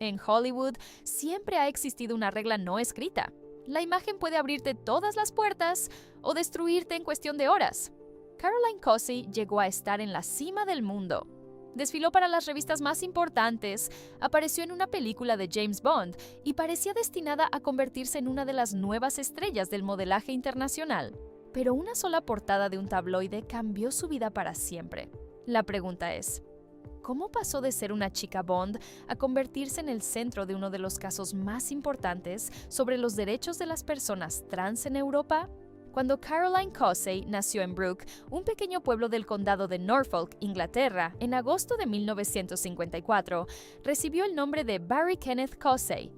En Hollywood siempre ha existido una regla no escrita. La imagen puede abrirte todas las puertas o destruirte en cuestión de horas. Caroline Cossey llegó a estar en la cima del mundo. Desfiló para las revistas más importantes, apareció en una película de James Bond y parecía destinada a convertirse en una de las nuevas estrellas del modelaje internacional. Pero una sola portada de un tabloide cambió su vida para siempre. La pregunta es, ¿cómo pasó de ser una chica Bond a convertirse en el centro de uno de los casos más importantes sobre los derechos de las personas trans en Europa? Cuando Caroline Cossey nació en Brooke, un pequeño pueblo del condado de Norfolk, Inglaterra, en agosto de 1954, recibió el nombre de Barry Kenneth Cossey.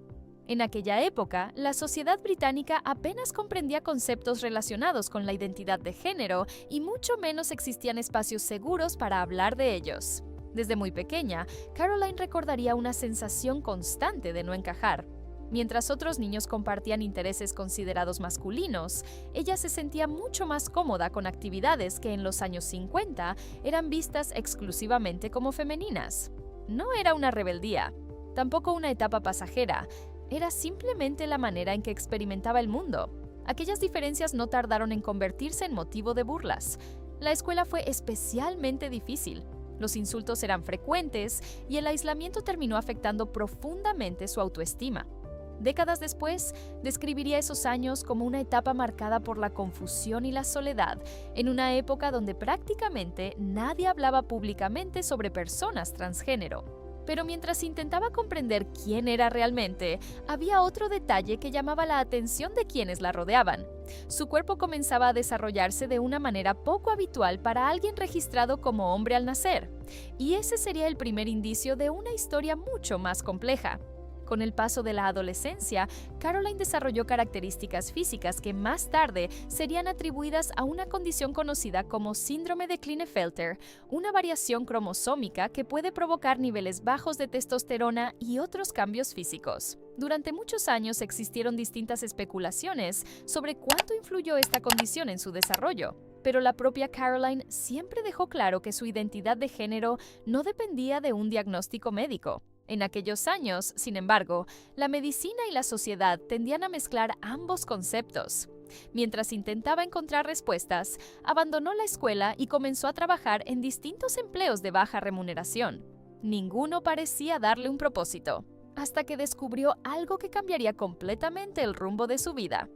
En aquella época, la sociedad británica apenas comprendía conceptos relacionados con la identidad de género y mucho menos existían espacios seguros para hablar de ellos. Desde muy pequeña, Caroline recordaría una sensación constante de no encajar. Mientras otros niños compartían intereses considerados masculinos, ella se sentía mucho más cómoda con actividades que en los años 50 eran vistas exclusivamente como femeninas. No era una rebeldía, tampoco una etapa pasajera, era simplemente la manera en que experimentaba el mundo. Aquellas diferencias no tardaron en convertirse en motivo de burlas. La escuela fue especialmente difícil. Los insultos eran frecuentes y el aislamiento terminó afectando profundamente su autoestima. Décadas después, describiría esos años como una etapa marcada por la confusión y la soledad, en una época donde prácticamente nadie hablaba públicamente sobre personas transgénero. Pero mientras intentaba comprender quién era realmente, había otro detalle que llamaba la atención de quienes la rodeaban. Su cuerpo comenzaba a desarrollarse de una manera poco habitual para alguien registrado como hombre al nacer, y ese sería el primer indicio de una historia mucho más compleja. Con el paso de la adolescencia, Caroline desarrolló características físicas que más tarde serían atribuidas a una condición conocida como síndrome de Klinefelter, una variación cromosómica que puede provocar niveles bajos de testosterona y otros cambios físicos. Durante muchos años existieron distintas especulaciones sobre cuánto influyó esta condición en su desarrollo, pero la propia Caroline siempre dejó claro que su identidad de género no dependía de un diagnóstico médico. En aquellos años, sin embargo, la medicina y la sociedad tendían a mezclar ambos conceptos. Mientras intentaba encontrar respuestas, abandonó la escuela y comenzó a trabajar en distintos empleos de baja remuneración. Ninguno parecía darle un propósito, hasta que descubrió algo que cambiaría completamente el rumbo de su vida: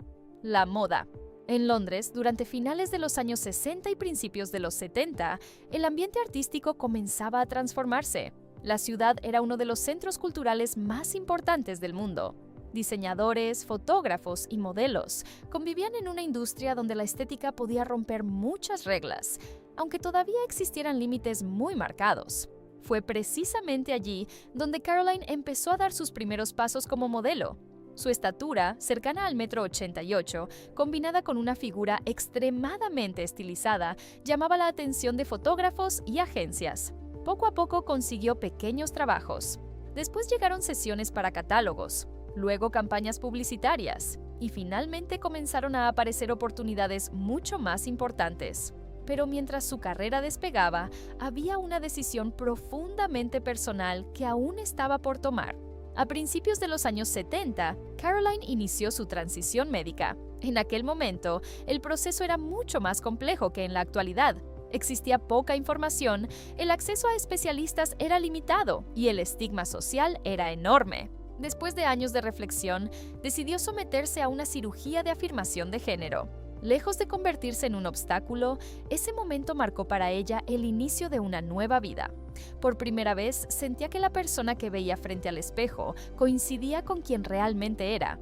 la moda. En Londres, durante finales de los años 60 y principios de los 70, el ambiente artístico comenzaba a transformarse. La ciudad era uno de los centros culturales más importantes del mundo. Diseñadores, fotógrafos y modelos convivían en una industria donde la estética podía romper muchas reglas, aunque todavía existieran límites muy marcados. Fue precisamente allí donde Caroline empezó a dar sus primeros pasos como modelo. Su estatura, cercana al 1,88 m, combinada con una figura extremadamente estilizada, llamaba la atención de fotógrafos y agencias. Poco a poco consiguió pequeños trabajos. Después llegaron sesiones para catálogos, luego campañas publicitarias, y finalmente comenzaron a aparecer oportunidades mucho más importantes. Pero mientras su carrera despegaba, había una decisión profundamente personal que aún estaba por tomar. A principios de los años 70, Caroline inició su transición médica. En aquel momento, el proceso era mucho más complejo que en la actualidad. Existía poca información, el acceso a especialistas era limitado y el estigma social era enorme. Después de años de reflexión, decidió someterse a una cirugía de afirmación de género. Lejos de convertirse en un obstáculo, ese momento marcó para ella el inicio de una nueva vida. Por primera vez, sentía que la persona que veía frente al espejo coincidía con quien realmente era.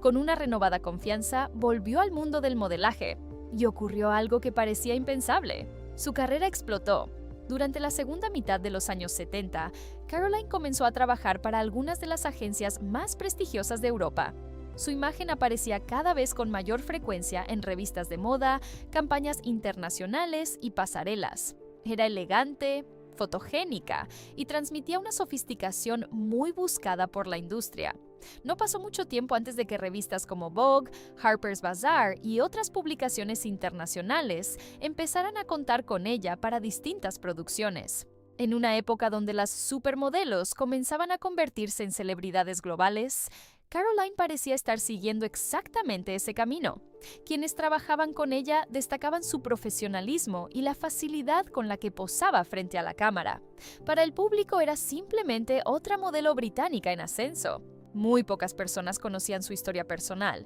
Con una renovada confianza, volvió al mundo del modelaje, y ocurrió algo que parecía impensable. Su carrera explotó. Durante la segunda mitad de los años 70, Caroline comenzó a trabajar para algunas de las agencias más prestigiosas de Europa. Su imagen aparecía cada vez con mayor frecuencia en revistas de moda, campañas internacionales y pasarelas. Era elegante, fotogénica y transmitía una sofisticación muy buscada por la industria. No pasó mucho tiempo antes de que revistas como Vogue, Harper's Bazaar y otras publicaciones internacionales empezaran a contar con ella para distintas producciones. En una época donde las supermodelos comenzaban a convertirse en celebridades globales, Caroline parecía estar siguiendo exactamente ese camino. Quienes trabajaban con ella destacaban su profesionalismo y la facilidad con la que posaba frente a la cámara. Para el público era simplemente otra modelo británica en ascenso. Muy pocas personas conocían su historia personal,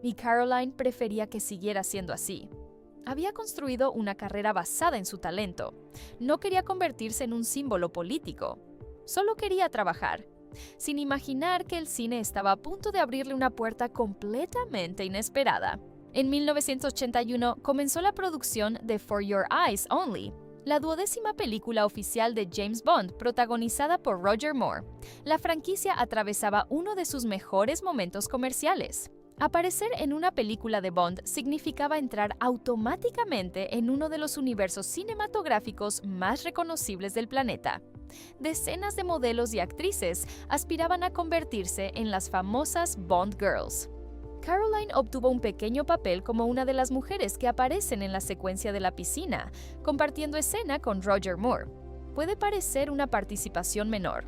y Caroline prefería que siguiera siendo así. Había construido una carrera basada en su talento. No quería convertirse en un símbolo político. Solo quería trabajar, sin imaginar que el cine estaba a punto de abrirle una puerta completamente inesperada. En 1981 comenzó la producción de For Your Eyes Only, la 12ª película oficial de James Bond, protagonizada por Roger Moore. La franquicia atravesaba uno de sus mejores momentos comerciales. Aparecer en una película de Bond significaba entrar automáticamente en uno de los universos cinematográficos más reconocibles del planeta. Decenas de modelos y actrices aspiraban a convertirse en las famosas Bond Girls. Caroline obtuvo un pequeño papel como una de las mujeres que aparecen en la secuencia de la piscina, compartiendo escena con Roger Moore. Puede parecer una participación menor,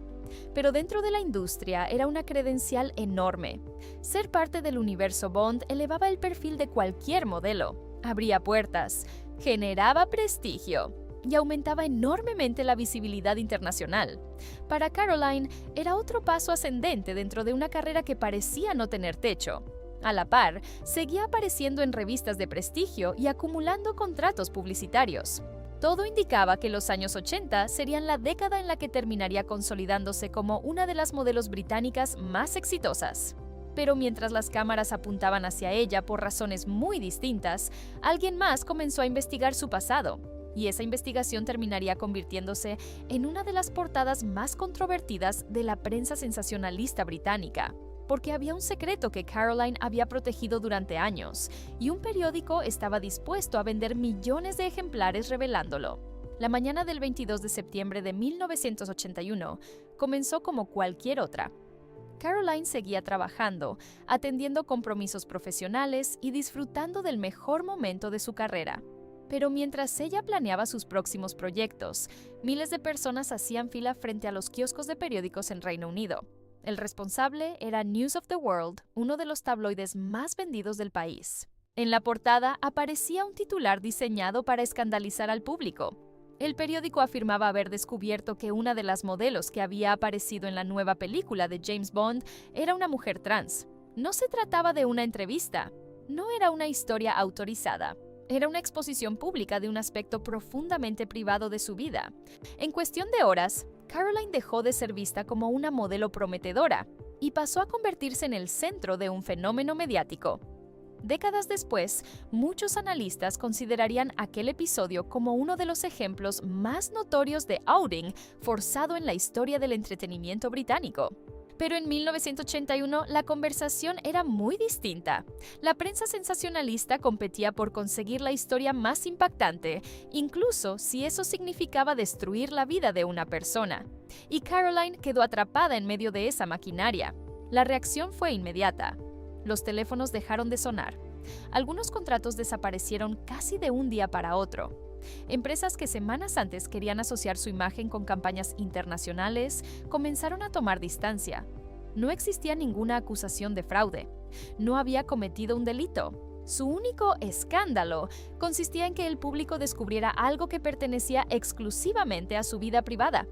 pero dentro de la industria era una credencial enorme. Ser parte del universo Bond elevaba el perfil de cualquier modelo, abría puertas, generaba prestigio y aumentaba enormemente la visibilidad internacional. Para Caroline, era otro paso ascendente dentro de una carrera que parecía no tener techo. A la par, seguía apareciendo en revistas de prestigio y acumulando contratos publicitarios. Todo indicaba que los años 80 serían la década en la que terminaría consolidándose como una de las modelos británicas más exitosas. Pero mientras las cámaras apuntaban hacia ella por razones muy distintas, alguien más comenzó a investigar su pasado, y esa investigación terminaría convirtiéndose en una de las portadas más controvertidas de la prensa sensacionalista británica, porque había un secreto que Caroline había protegido durante años, y un periódico estaba dispuesto a vender millones de ejemplares revelándolo. La mañana del 22 de septiembre de 1981 comenzó como cualquier otra. Caroline seguía trabajando, atendiendo compromisos profesionales y disfrutando del mejor momento de su carrera. Pero mientras ella planeaba sus próximos proyectos, miles de personas hacían fila frente a los kioscos de periódicos en Reino Unido. El responsable era News of the World, uno de los tabloides más vendidos del país. En la portada aparecía un titular diseñado para escandalizar al público. El periódico afirmaba haber descubierto que una de las modelos que había aparecido en la nueva película de James Bond era una mujer trans. No se trataba de una entrevista, no era una historia autorizada. Era una exposición pública de un aspecto profundamente privado de su vida. En cuestión de horas, Caroline dejó de ser vista como una modelo prometedora y pasó a convertirse en el centro de un fenómeno mediático. Décadas después, muchos analistas considerarían aquel episodio como uno de los ejemplos más notorios de outing forzado en la historia del entretenimiento británico. Pero en 1981 la conversación era muy distinta. La prensa sensacionalista competía por conseguir la historia más impactante, incluso si eso significaba destruir la vida de una persona. Y Caroline quedó atrapada en medio de esa maquinaria. La reacción fue inmediata. Los teléfonos dejaron de sonar. Algunos contratos desaparecieron casi de un día para otro. Empresas que semanas antes querían asociar su imagen con campañas internacionales comenzaron a tomar distancia. No existía ninguna acusación de fraude. No había cometido un delito. Su único escándalo consistía en que el público descubriera algo que pertenecía exclusivamente a su vida privada.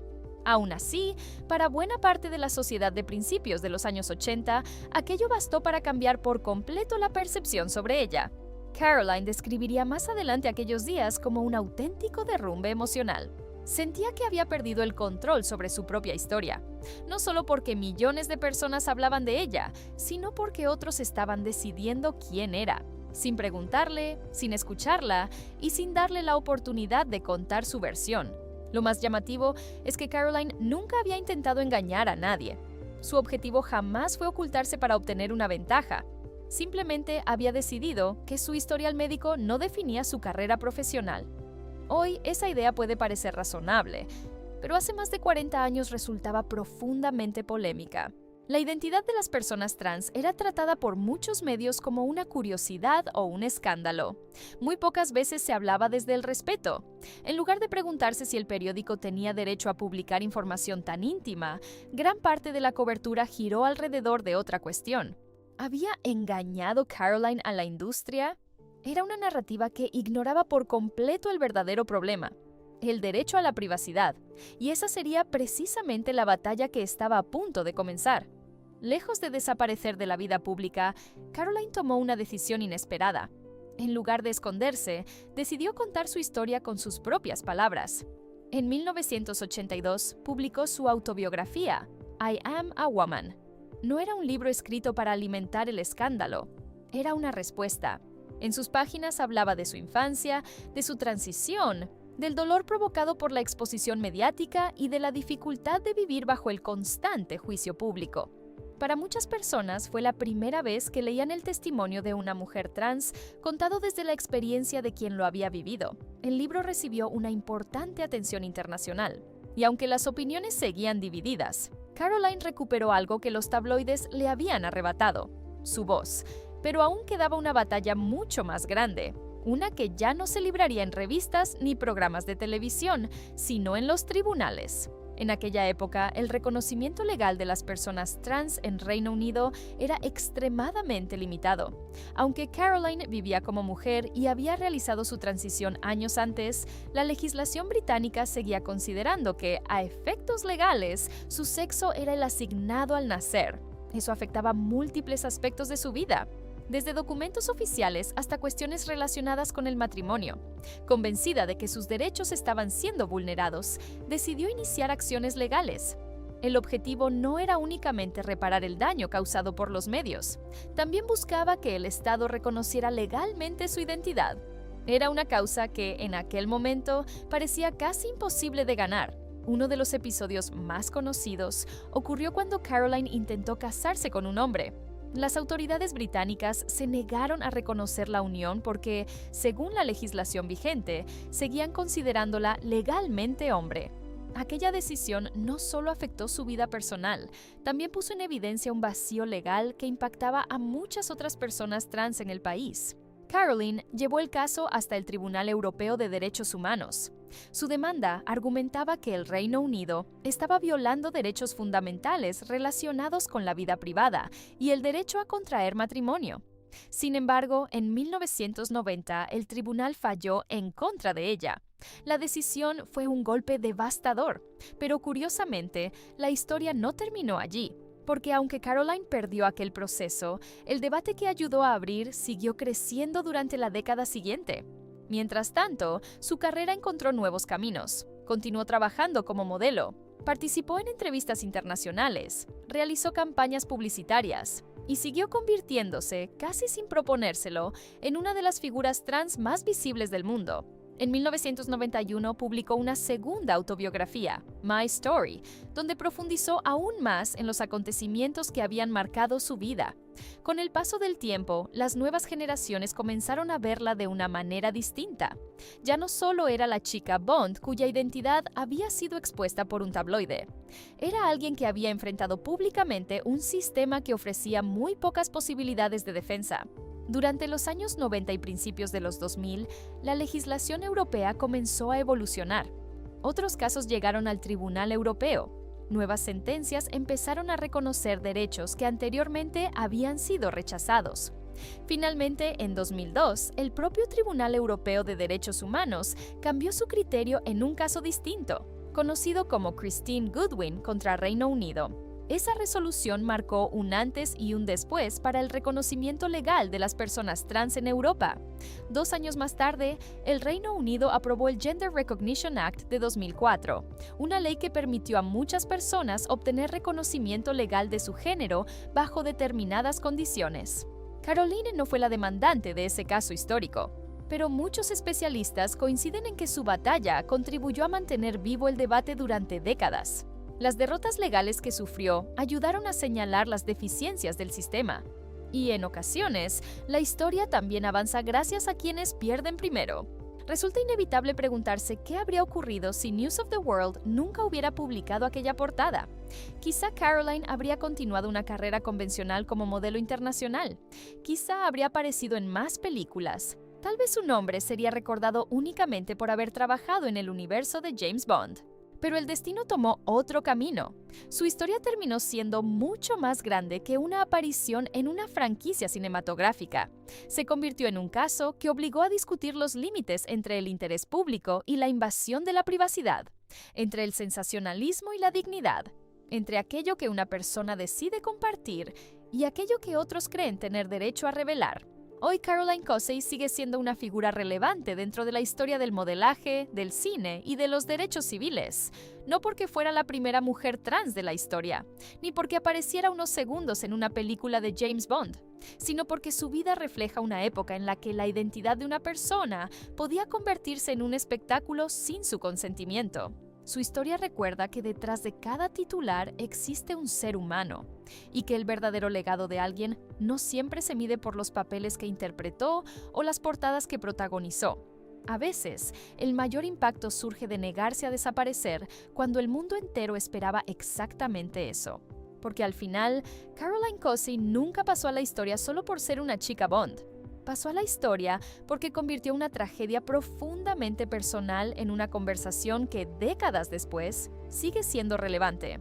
Aún así, para buena parte de la sociedad de principios de los años 80, aquello bastó para cambiar por completo la percepción sobre ella. Caroline describiría más adelante aquellos días como un auténtico derrumbe emocional. Sentía que había perdido el control sobre su propia historia, no solo porque millones de personas hablaban de ella, sino porque otros estaban decidiendo quién era, sin preguntarle, sin escucharla y sin darle la oportunidad de contar su versión. Lo más llamativo es que Caroline nunca había intentado engañar a nadie. Su objetivo jamás fue ocultarse para obtener una ventaja. Simplemente había decidido que su historial médico no definía su carrera profesional. Hoy esa idea puede parecer razonable, pero hace más de 40 años resultaba profundamente polémica. La identidad de las personas trans era tratada por muchos medios como una curiosidad o un escándalo. Muy pocas veces se hablaba desde el respeto. En lugar de preguntarse si el periódico tenía derecho a publicar información tan íntima, gran parte de la cobertura giró alrededor de otra cuestión. ¿Había engañado Caroline a la industria? Era una narrativa que ignoraba por completo el verdadero problema: el derecho a la privacidad, y esa sería precisamente la batalla que estaba a punto de comenzar. Lejos de desaparecer de la vida pública, Caroline tomó una decisión inesperada. En lugar de esconderse, decidió contar su historia con sus propias palabras. En 1982 publicó su autobiografía, I Am a Woman. No era un libro escrito para alimentar el escándalo, era una respuesta. En sus páginas hablaba de su infancia, de su transición, del dolor provocado por la exposición mediática y de la dificultad de vivir bajo el constante juicio público. Para muchas personas fue la primera vez que leían el testimonio de una mujer trans contado desde la experiencia de quien lo había vivido. El libro recibió una importante atención internacional. Y aunque las opiniones seguían divididas, Caroline recuperó algo que los tabloides le habían arrebatado: su voz. Pero aún quedaba una batalla mucho más grande, una que ya no se libraría en revistas ni programas de televisión, sino en los tribunales. En aquella época, el reconocimiento legal de las personas trans en Reino Unido era extremadamente limitado. Aunque Caroline vivía como mujer y había realizado su transición años antes, la legislación británica seguía considerando que, a efectos legales, su sexo era el asignado al nacer. Eso afectaba múltiples aspectos de su vida, desde documentos oficiales hasta cuestiones relacionadas con el matrimonio. Convencida de que sus derechos estaban siendo vulnerados, decidió iniciar acciones legales. El objetivo no era únicamente reparar el daño causado por los medios, también buscaba que el Estado reconociera legalmente su identidad. Era una causa que, en aquel momento, parecía casi imposible de ganar. Uno de los episodios más conocidos ocurrió cuando Caroline intentó casarse con un hombre. Las autoridades británicas se negaron a reconocer la unión porque, según la legislación vigente, seguían considerándola legalmente hombre. Aquella decisión no solo afectó su vida personal, también puso en evidencia un vacío legal que impactaba a muchas otras personas trans en el país. Caroline llevó el caso hasta el Tribunal Europeo de Derechos Humanos. Su demanda argumentaba que el Reino Unido estaba violando derechos fundamentales relacionados con la vida privada y el derecho a contraer matrimonio. Sin embargo, en 1990 el tribunal falló en contra de ella. La decisión fue un golpe devastador, pero curiosamente, la historia no terminó allí. Porque aunque Caroline perdió aquel proceso, el debate que ayudó a abrir siguió creciendo durante la década siguiente. Mientras tanto, su carrera encontró nuevos caminos. Continuó trabajando como modelo, participó en entrevistas internacionales, realizó campañas publicitarias y siguió convirtiéndose, casi sin proponérselo, en una de las figuras trans más visibles del mundo. En 1991 publicó una segunda autobiografía, My Story, donde profundizó aún más en los acontecimientos que habían marcado su vida. Con el paso del tiempo, las nuevas generaciones comenzaron a verla de una manera distinta. Ya no solo era la chica Bond cuya identidad había sido expuesta por un tabloide. Era alguien que había enfrentado públicamente un sistema que ofrecía muy pocas posibilidades de defensa. Durante los años 90 y principios de los 2000, la legislación europea comenzó a evolucionar. Otros casos llegaron al Tribunal Europeo. Nuevas sentencias empezaron a reconocer derechos que anteriormente habían sido rechazados. Finalmente, en 2002, el propio Tribunal Europeo de Derechos Humanos cambió su criterio en un caso distinto, conocido como Christine Goodwin contra Reino Unido. Esa resolución marcó un antes y un después para el reconocimiento legal de las personas trans en Europa. 2 años más tarde, el Reino Unido aprobó el Gender Recognition Act de 2004, una ley que permitió a muchas personas obtener reconocimiento legal de su género bajo determinadas condiciones. Caroline no fue la demandante de ese caso histórico, pero muchos especialistas coinciden en que su batalla contribuyó a mantener vivo el debate durante décadas. Las derrotas legales que sufrió ayudaron a señalar las deficiencias del sistema. Y en ocasiones, la historia también avanza gracias a quienes pierden primero. Resulta inevitable preguntarse qué habría ocurrido si News of the World nunca hubiera publicado aquella portada. Quizá Caroline habría continuado una carrera convencional como modelo internacional. Quizá habría aparecido en más películas. Tal vez su nombre sería recordado únicamente por haber trabajado en el universo de James Bond. Pero el destino tomó otro camino. Su historia terminó siendo mucho más grande que una aparición en una franquicia cinematográfica. Se convirtió en un caso que obligó a discutir los límites entre el interés público y la invasión de la privacidad, entre el sensacionalismo y la dignidad, entre aquello que una persona decide compartir y aquello que otros creen tener derecho a revelar. Hoy Caroline Cossey sigue siendo una figura relevante dentro de la historia del modelaje, del cine y de los derechos civiles, no porque fuera la primera mujer trans de la historia, ni porque apareciera unos segundos en una película de James Bond, sino porque su vida refleja una época en la que la identidad de una persona podía convertirse en un espectáculo sin su consentimiento. Su historia recuerda que detrás de cada titular existe un ser humano y que el verdadero legado de alguien no siempre se mide por los papeles que interpretó o las portadas que protagonizó. A veces, el mayor impacto surge de negarse a desaparecer cuando el mundo entero esperaba exactamente eso. Porque al final, Caroline Cossey nunca pasó a la historia solo por ser una chica Bond. Pasó a la historia porque convirtió una tragedia profundamente personal en una conversación que décadas después sigue siendo relevante.